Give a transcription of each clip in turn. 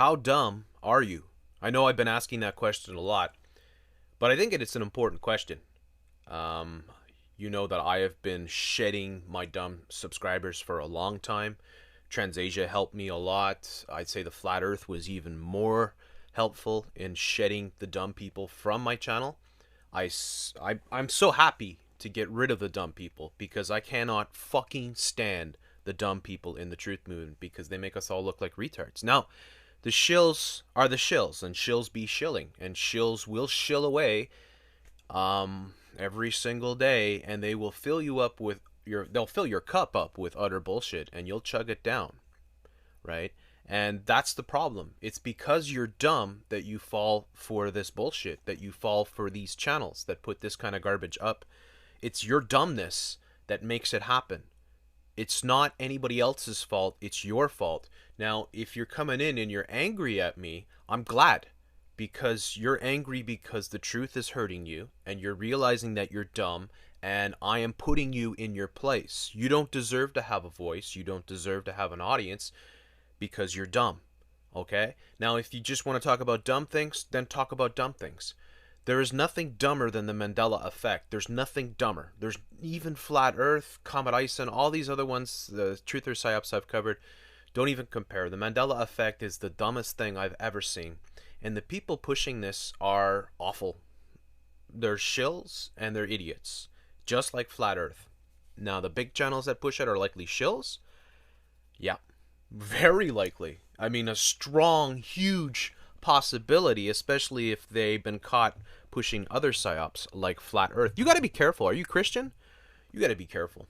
How dumb are you? I know I've been asking that question a lot, but I think it's an important question. Um, you know that I have been shedding my dumb subscribers for a long time. Transasia helped me a lot. I'd say the Flat Earth was even more helpful in shedding the dumb people from my channel. I'm so happy to get rid of the dumb people because I cannot fucking stand the dumb people in the truth movement because they make us all look like retards. Now, the shills are the shills, and shills be shilling, and shills will shill away every single day, and they will fill you up with they'll fill your cup up with utter bullshit, and you'll chug it down, right? And that's the problem. It's because you're dumb that you fall for this bullshit, that you fall for these channels that put this kind of garbage up. It's your dumbness that makes it happen. It's not anybody else's fault. It's your fault. Now, if you're coming in and you're angry at me, I'm glad because you're angry because the truth is hurting you and you're realizing that you're dumb and I am putting you in your place. You don't deserve to have a voice. You don't deserve to have an audience because you're dumb. Okay? Now, if you just want to talk about dumb things, then talk about dumb things. There is nothing dumber than the Mandela effect. There's nothing dumber. There's even Flat Earth, Comet Ison, all these other ones, the Truth or Psyops I've covered, don't even compare. The Mandela effect is the dumbest thing I've ever seen. And the people pushing this are awful. They're shills and they're idiots. Just like Flat Earth. Now, the big channels that push it are likely shills. Yeah, very likely. I mean, a strong, huge possibility, especially if they've been caught pushing other psyops like Flat Earth. You got to be careful. Are you Christian? You got to be careful.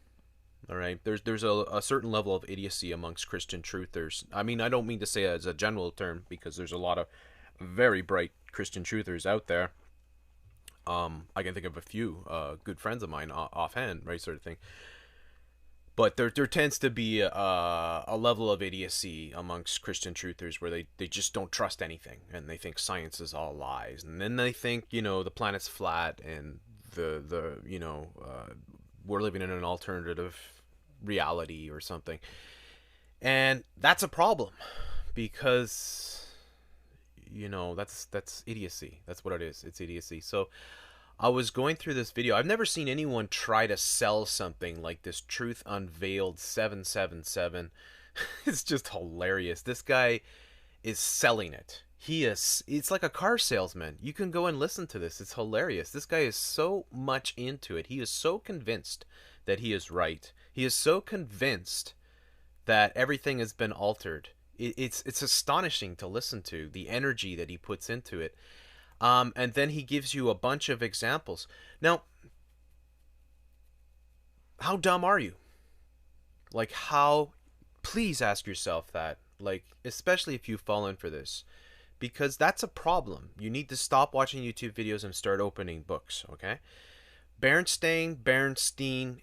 All right. There's a certain level of idiocy amongst Christian truthers. I mean, I don't mean to say it as a general term because there's a lot of very bright Christian truthers out there. I can think of a few good friends of mine offhand, right, sort of thing. But there tends to be a level of idiocy amongst Christian truthers where they just don't trust anything and they think science is all lies, and then they think the planet's flat and the we're living in an alternative reality or something, and that's a problem because that's idiocy. That's what it is. It's idiocy. So I was going through this video. I've never seen anyone try to sell something like this Truth Unveiled 777. It's just hilarious. This guy is selling it. It's like a car salesman. You can go and listen to this. It's hilarious. This guy is so much into it. He is so convinced that he is right. He is so convinced that everything has been altered. It's astonishing to listen to, the energy that he puts into it. And then he gives you a bunch of examples. Now, how dumb are you? Like, please ask yourself that. Like, especially if you've fallen for this. Because that's a problem. You need to stop watching YouTube videos and start opening books, okay? Bernstein,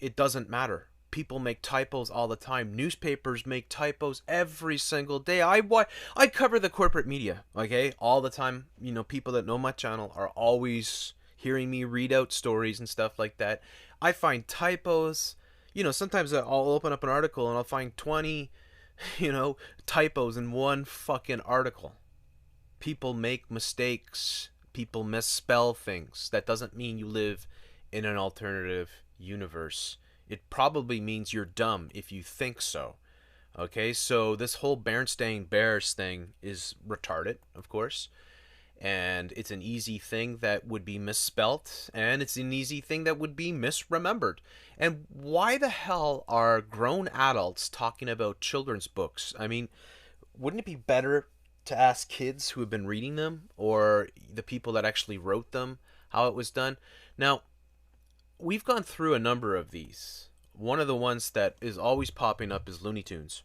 it doesn't matter. People make typos all the time. Newspapers make typos every single day. I cover the corporate media, okay, all the time. People that know my channel are always hearing me read out stories and stuff like that. I find typos. Sometimes I'll open up an article and I'll find 20, typos in one fucking article. People make mistakes. People misspell things. That doesn't mean you live in an alternative universe. It probably means you're dumb if you think so. Okay, so this whole Bernstein Bears thing is retarded, of course. And it's an easy thing that would be misspelt. And it's an easy thing that would be misremembered. And why the hell are grown adults talking about children's books? I mean, wouldn't it be better to ask kids who have been reading them or the people that actually wrote them how it was done? Now, we've gone through a number of these. One of the ones that is always popping up is Looney Tunes.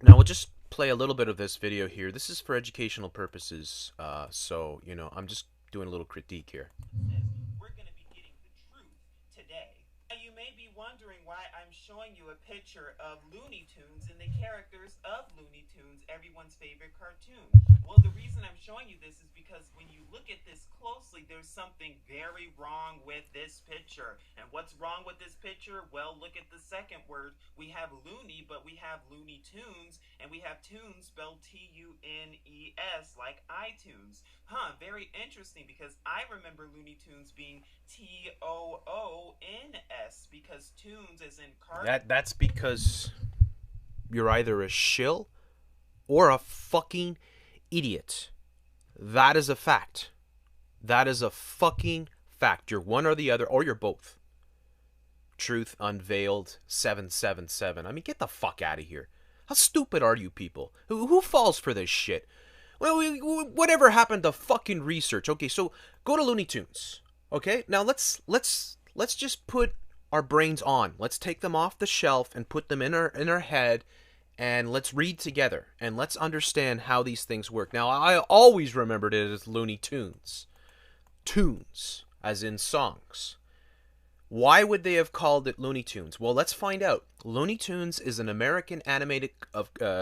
Now, we'll just play a little bit of this video here. This is for educational purposes, so, I'm just doing a little critique here. We're going to be getting the truth today. Now, you may be wondering why I'm showing you a picture of Looney Tunes and the characters of Looney Tunes, everyone's favorite cartoon. Well, the reason I'm showing you this is because when you look at this closely, there's something very wrong with this picture. And what's wrong with this picture? Well, look at the second word. We have loony, but we have Looney Tunes, and we have tunes spelled Tunes, like iTunes. Huh, very interesting, because I remember Looney Tunes being Toons, because tunes is in cartoon. That's because you're either a shill or a fucking idiot. That is a fact. That is a fucking fact. You're one or the other, or you're both. Truth Unveiled 777. I mean, get the fuck out of here. How stupid are you people? Who falls for this shit? Well, whatever happened to fucking research? Okay, so go to Looney Tunes. Okay, now let's just put our brains on. Let's take them off the shelf and put them in our head, and let's read together and let's understand how these things work. Now, I always remembered it as Looney Tunes. Tunes, as in songs. Why would they have called it Looney Tunes? Well, let's find out. Looney Tunes is an American animated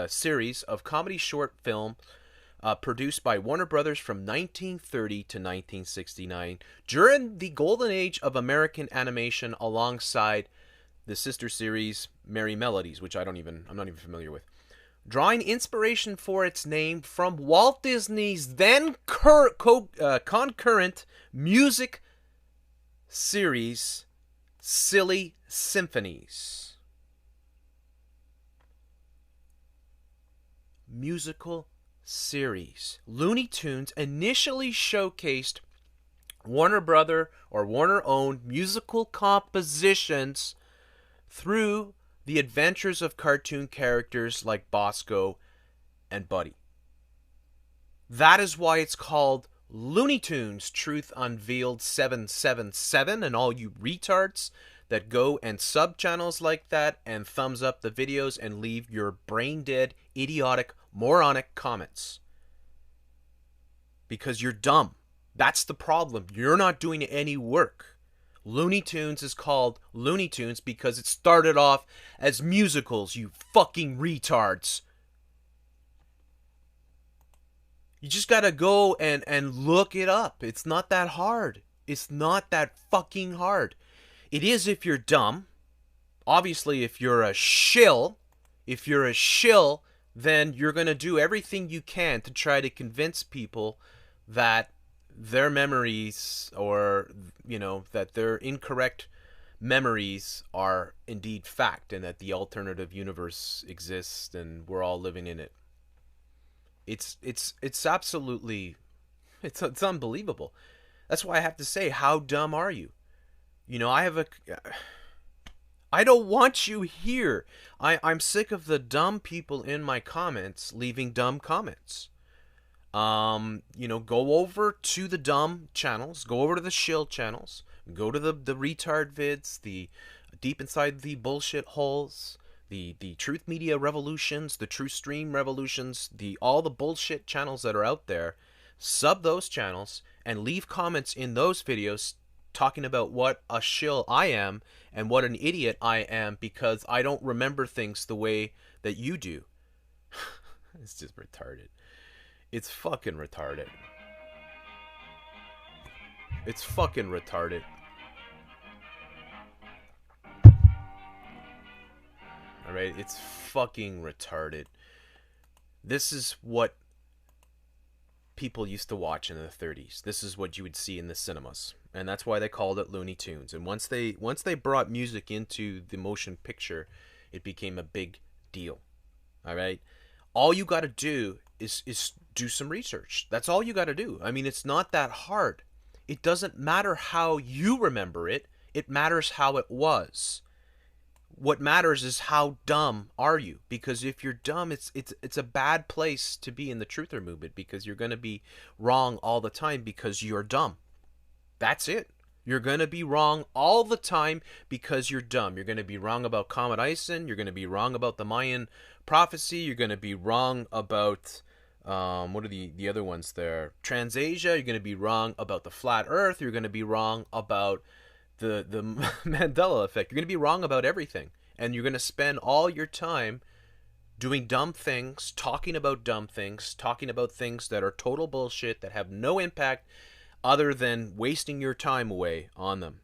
series of comedy short film produced by Warner Brothers from 1930 to 1969 during the golden age of American animation, alongside the sister series Merry Melodies, which I'm not even familiar with. Drawing inspiration for its name from Walt Disney's then concurrent music series, Silly Symphonies. Musical series. Looney Tunes initially showcased Warner Brother or Warner-owned musical compositions through the adventures of cartoon characters like Bosco and Buddy. That is why it's called Looney Tunes Truth Unveiled 777, and all you retards that go and sub channels like that and thumbs up the videos and leave your brain dead, idiotic, moronic comments. Because you're dumb. That's the problem. You're not doing any work. Looney Tunes is called Looney Tunes because it started off as musicals, you fucking retards. You just gotta go and look it up. It's not that hard. It's not that fucking hard. It is if you're dumb. Obviously, if you're a shill, then you're gonna do everything you can to try to convince people that their memories, or, you know, that their incorrect memories are indeed fact, and that the alternative universe exists and we're all living in it. It's absolutely, it's unbelievable. That's why I have to say, how dumb are you? You know, I don't want you here. I'm sick of the dumb people in my comments leaving dumb comments. You know, go over to the dumb channels, go over to the shill channels, go to the retard vids, the deep inside the bullshit holes, the truth media revolutions, the true stream revolutions, all the bullshit channels that are out there. Sub those channels and leave comments in those videos talking about what a shill I am and what an idiot I am because I don't remember things the way that you do. It's just retarded. It's fucking retarded. It's fucking retarded. Alright, it's fucking retarded. This is what people used to watch in the 30s. This is what you would see in the cinemas. And that's why they called it Looney Tunes. And once they brought music into the motion picture, it became a big deal. Alright? All you gotta do is do some research. That's all you gotta do. I mean, it's not that hard. It doesn't matter how you remember it. It matters how it was. What matters is how dumb are you? Because if you're dumb, it's a bad place to be in the truther movement, because you're going to be wrong all the time because you're dumb. That's it. You're going to be wrong all the time because you're dumb. You're going to be wrong about Comet Ison. You're going to be wrong about the Mayan prophecy. You're going to be wrong about what are the other ones there? Transasia. You're going to be wrong about the flat Earth. You're going to be wrong about the Mandela effect. You're going to be wrong about everything, and you're going to spend all your time doing dumb things, talking about dumb things, talking about things that are total bullshit that have no impact other than wasting your time away on them.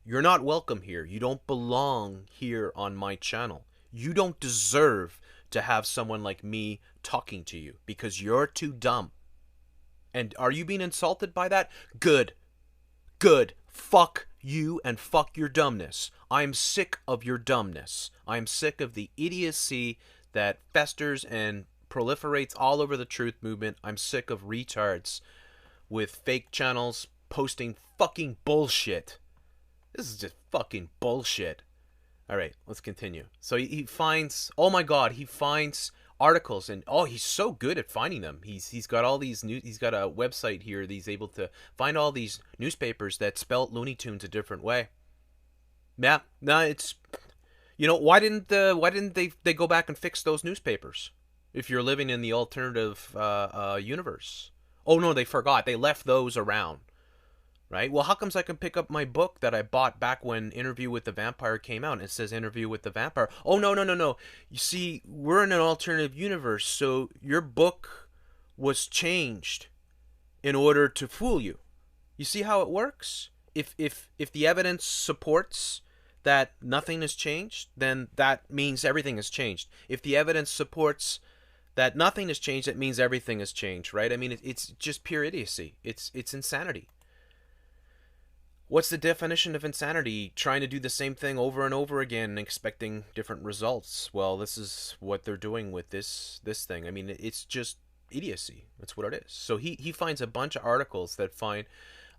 You're not welcome here. You don't belong here on my channel. You don't deserve to have someone like me talking to you because you're too dumb. And are you being insulted by that? Good. Good. Fuck you and fuck your dumbness. I'm sick of your dumbness. I'm sick of the idiocy that festers and proliferates all over the truth movement. I'm sick of retards with fake channels posting fucking bullshit. This is just fucking bullshit. All right, let's continue. So he finds, oh my god, he finds articles, and oh, he's so good at finding them. He's got all these new. He's got a website here. That he's able to find all these newspapers that spelt Looney Tunes a different way. Yeah, no, it's, you know, why didn't they go back and fix those newspapers? If you're living in the alternative universe, oh no, they forgot. They left those around. Right? Well, how comes I can pick up my book that I bought back when Interview with the Vampire came out and it says Interview with the Vampire? Oh, no, no, no, no. You see, we're in an alternative universe, so your book was changed in order to fool you. You see how it works? If the evidence supports that nothing has changed, then that means everything has changed. If the evidence supports that nothing has changed, that means everything has changed, right? I mean, it's just pure idiocy. It's insanity. What's the definition of insanity? Trying to do the same thing over and over again and expecting different results. Well, this is what they're doing with this thing. I mean, it's just idiocy. That's what it is. So he finds a bunch of articles that find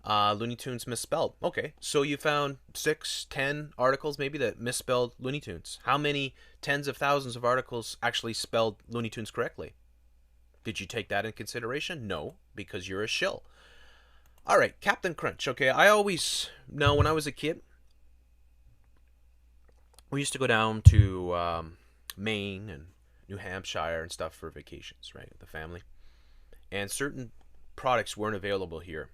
Looney Tunes misspelled. Okay, so you found 6, 10 articles maybe that misspelled Looney Tunes. How many tens of thousands of articles actually spelled Looney Tunes correctly? Did you take that in consideration? No, because you're a shill. All right, Captain Crunch. Okay, I always know when I was a kid, we used to go down to Maine and New Hampshire and stuff for vacations, right, with the family. And certain products weren't available here,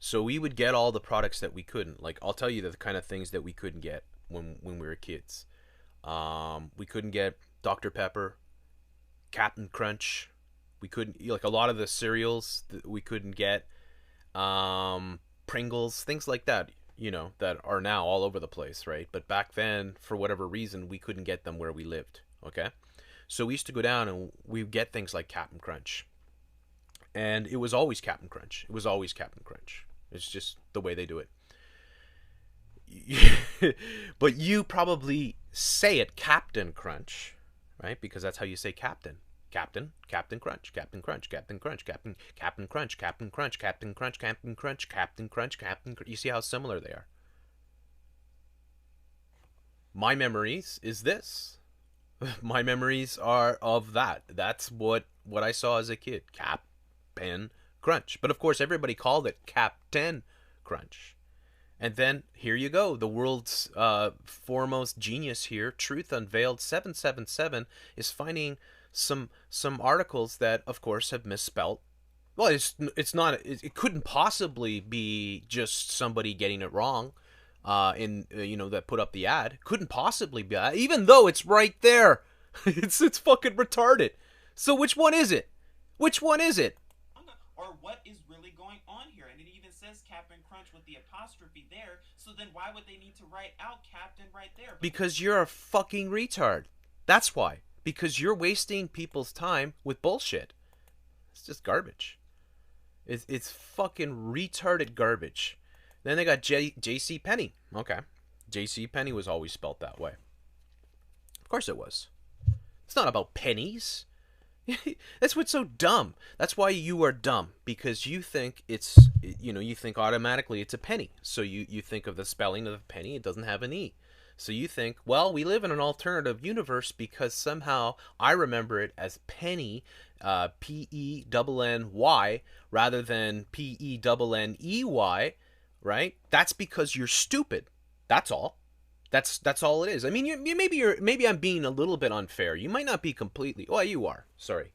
so we would get all the products that we couldn't. Like, I'll tell you the kind of things that we couldn't get when we were kids. We couldn't get Dr. Pepper, Captain Crunch. We couldn't, like, a lot of the cereals that we couldn't get. Pringles, things like that, you know, that are now all over the place, right? But back then, for whatever reason, we couldn't get them where we lived, okay? So we used to go down and we'd get things like Captain Crunch. And it was always Captain Crunch. It was always Captain Crunch. It's just the way they do it. But you probably say it Captain Crunch, right? Because that's how you say Captain. Captain Crunch, Captain Crunch, Captain Crunch, Captain Crunch, Captain Crunch, Captain Crunch, Captain Crunch, Captain Crunch, Captain Crunch. You see how similar they are. My memories is this. My memories are of that. That's what I saw as a kid. Captain Crunch. But of course, everybody called it Captain Crunch. And then here you go, the world's foremost genius here, Truth Unveiled 777, is finding some articles that, of course, have misspelt. Well, it's not. It couldn't possibly be just somebody getting it wrong, that put up the ad. Couldn't possibly be that, even though it's right there. It's fucking retarded. So which one is it? Which one is it? Or what is really going on here? And it even says Captain Crunch with the apostrophe there. So then why would they need to write out Captain right there? Because you're a fucking retard. That's why. Because you're wasting people's time with bullshit. It's just garbage. It's fucking retarded garbage. Then they got J.C. Penney. Okay. J.C. Penney was always spelt that way. Of course it was. It's not about pennies. That's what's so dumb. That's why you are dumb. Because you think you think automatically it's a penny. So you think of the spelling of the penny, it doesn't have an E. So you think, well, we live in an alternative universe because somehow I remember it as penny, Penny, rather than Penney, right? That's because you're stupid. That's all. That's all it is. I mean, maybe I'm being a little bit unfair. You might not be completely. Oh, you are. Sorry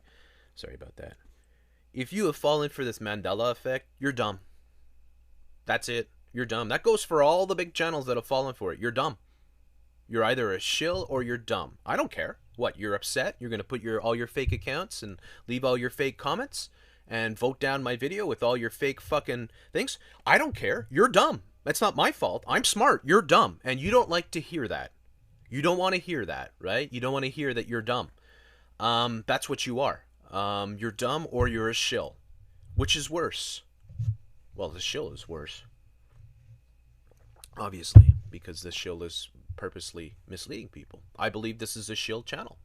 about that. If you have fallen for this Mandela effect, you're dumb. That's it. You're dumb. That goes for all the big channels that have fallen for it. You're dumb. You're either a shill or you're dumb. I don't care. What, you're upset? You're going to put all your fake accounts and leave all your fake comments and vote down my video with all your fake fucking things? I don't care. You're dumb. That's not my fault. I'm smart. You're dumb. And you don't like to hear that. You don't want to hear that, right? You don't want to hear that you're dumb. That's what you are. You're dumb or you're a shill. Which is worse? Well, the shill is worse. Obviously, because the shill is purposely misleading people. I believe this is a shill channel.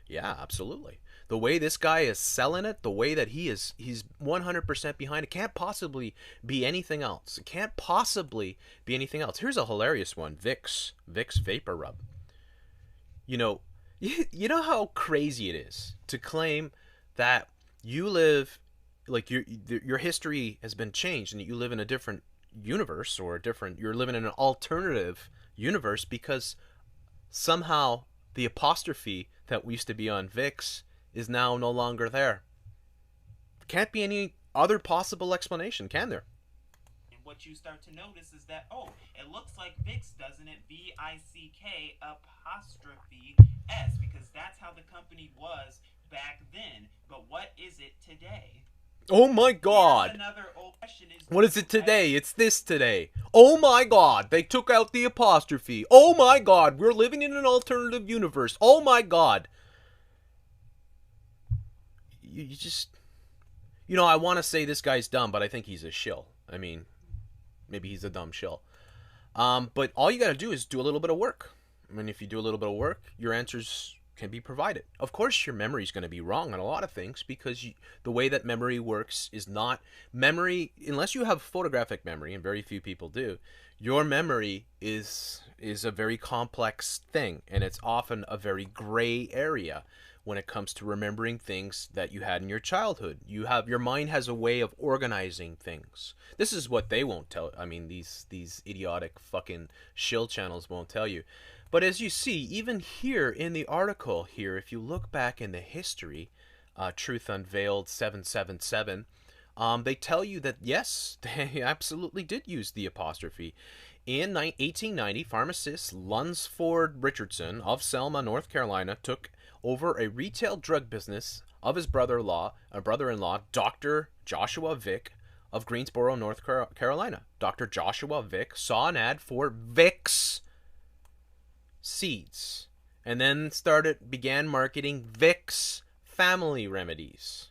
Yeah, absolutely. The way this guy is selling it, the way that he's 100% behind it, can't possibly be anything else. It can't possibly be anything else. Here's a hilarious one. Vicks Vapor Rub. You know, you know how crazy it is to claim that you live, like your history has been changed and that you live in a different universe, or you're living in an alternative universe because somehow the apostrophe that used to be on Vicks is now no longer there. Can't be any other possible explanation, can there? And what you start to notice is that, oh, it looks like Vicks, doesn't it? VICK apostrophe S, because that's how the company was back then. But what is it today? Oh my god. Another old question is, what is it today? It's this today. Oh my god, they took out the apostrophe. Oh my god, we're living in an alternative universe. Oh my god. You just... You know, I want to say this guy's dumb, but I think he's a shill. I mean, maybe he's a dumb shill. But all you got to do is do a little bit of work. I mean, if you do a little bit of work, your answers can be provided. Of course, your memory is going to be wrong on a lot of things because the way that memory works is not memory, unless you have photographic memory, and very few people do. Your memory is a very complex thing, and it's often a very gray area when it comes to remembering things that you had in your childhood. Your mind has a way of organizing things. This is what they won't tell. I mean, these idiotic fucking shill channels won't tell you. But as you see, even here in the article here, if you look back in the history, Truth Unveiled 777, they tell you that, yes, they absolutely did use the apostrophe. In 1890, pharmacist Lunsford Richardson of Selma, North Carolina, took over a retail drug business of his brother-in-law, Dr. Joshua Vick of Greensboro, North Carolina. Dr. Joshua Vick saw an ad for Vicks seeds and then began marketing Vicks family remedies.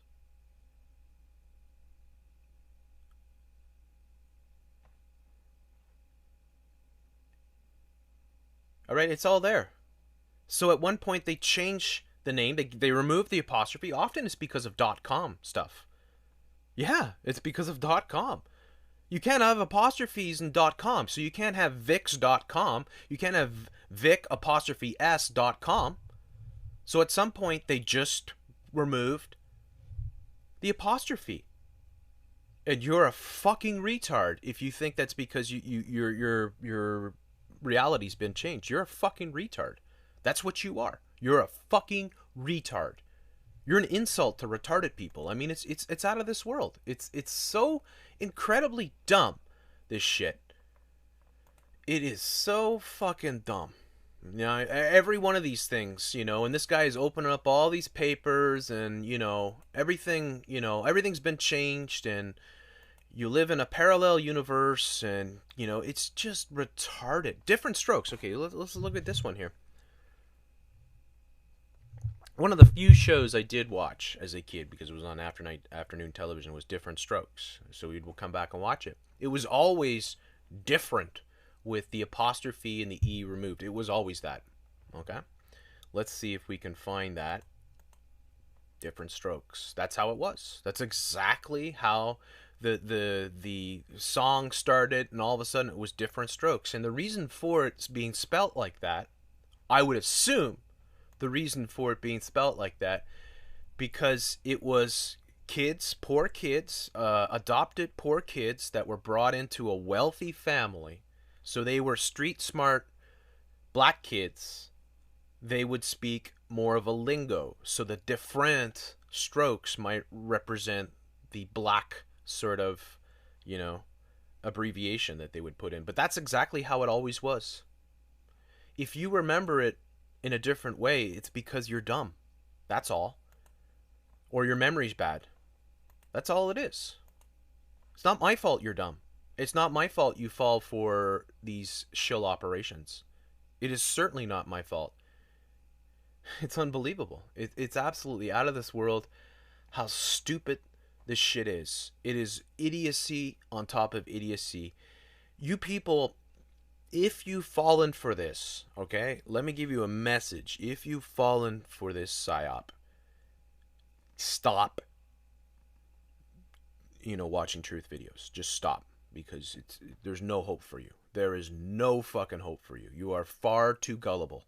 All right, it's all there. So at one point they changed the name. They removed the apostrophe. Often it's because of .com stuff. Yeah, it's because of .com. You can't have apostrophes in .com, so you can't have Vicks.com. You can't have Vic apostrophe S.com. So at some point they just removed the apostrophe. And you're a fucking retard if you think that's because your reality's been changed. You're a fucking retard. That's what you are. You're a fucking retard. You're an insult to retarded people. I mean, it's out of this world. It's so incredibly dumb, this shit. It is so fucking dumb. You know, every one of these things, you know, and this guy is opening up all these papers and, everything's been changed and you live in a parallel universe and, it's just retarded. Different strokes. Okay, let's look at this one here. One of the few shows I did watch as a kid, because it was on afternoon television, was Different Strokes. So we'd come back and watch it. It was always different with the apostrophe and the E removed. It was always that. Okay? Let's see if we can find that. Different Strokes. That's how it was. That's exactly how the song started, and all of a sudden it was Different Strokes. And the reason for it being spelt like that, I would assume, the reason for it being spelt like that, because it was poor kids, adopted poor kids that were brought into a wealthy family. So they were street smart black kids. They would speak more of a lingo. So the different strokes might represent the black sort of, abbreviation that they would put in. But that's exactly how it always was. If you remember it in a different way, it's because you're dumb. That's all. Or your memory's bad. That's all it is. It's not my fault you're dumb. It's not my fault you fall for these shill operations. It is certainly not my fault. It's unbelievable. It's absolutely out of this world how stupid this shit is. It is idiocy on top of idiocy. You people, if you've fallen for this, okay, let me give you a message. If you've fallen for this psyop, stop, watching truth videos. Just stop, because there's no hope for you. There is no fucking hope for you. You are far too gullible.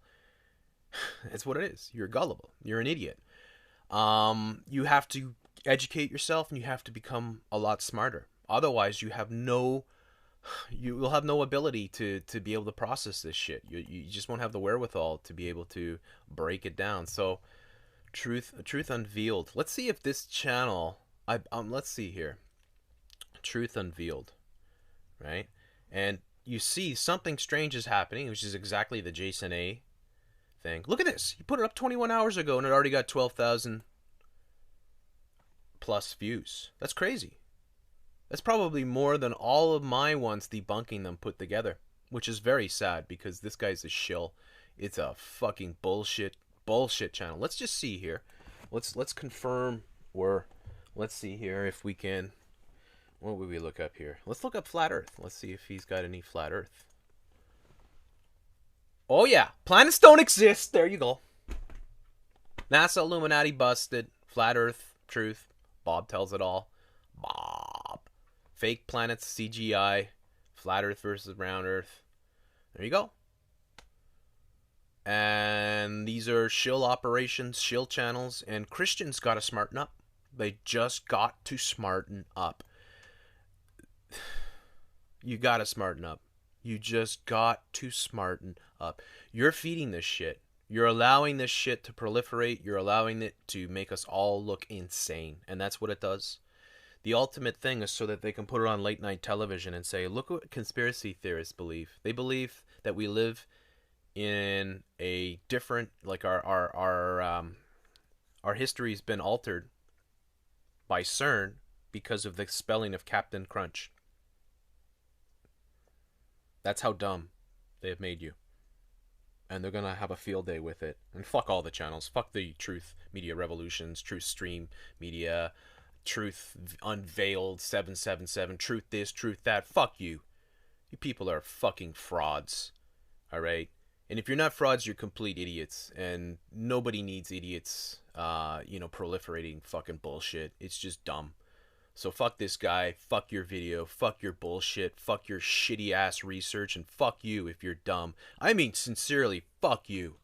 That's what it is. You're gullible. You're an idiot. You have to educate yourself, and you have to become a lot smarter. Otherwise, you'll have no ability to be able to process this shit. You just won't have the wherewithal to be able to break it down. So, truth unveiled. Let's see if this channel. Let's see here. Truth unveiled, right? And you see something strange is happening, which is exactly the Jason A thing. Look at this. He put it up 21 hours ago, and it already got 12,000 plus views. That's crazy. That's probably more than all of my ones debunking them put together, which is very sad because this guy's a shill. It's a fucking bullshit channel. Let's just see here. Let's confirm, or let's see here if we can. What would we look up here? Let's look up flat Earth. Let's see if he's got any flat Earth. Oh yeah, planets don't exist. There you go. NASA, Illuminati busted. Flat Earth, truth. Bob tells it all. Bob. Fake planets, CGI. Flat Earth versus round Earth. There you go. And these are shill operations, shill channels, and Christians got to smarten up. They just got to smarten up. You got to smarten up. You just got to smarten up. You're feeding this shit. You're allowing this shit to proliferate. You're allowing it to make us all look insane. And that's what it does. The ultimate thing is so that they can put it on late night television and say, look what conspiracy theorists believe. They believe that we live in a different, like our history's been altered by CERN because of the spelling of Captain Crunch. That's how dumb they have made you. And they're going to have a field day with it. And fuck all the channels. Fuck the Truth Media Revolutions, Truth Stream Media, Truth Unveiled 777, Truth this, Truth that. Fuck you. You people are fucking frauds. Alright? And if you're not frauds, you're complete idiots. And nobody needs idiots, proliferating fucking bullshit. It's just dumb. So fuck this guy, fuck your video, fuck your bullshit, fuck your shitty ass research, and fuck you if you're dumb. I mean sincerely, fuck you.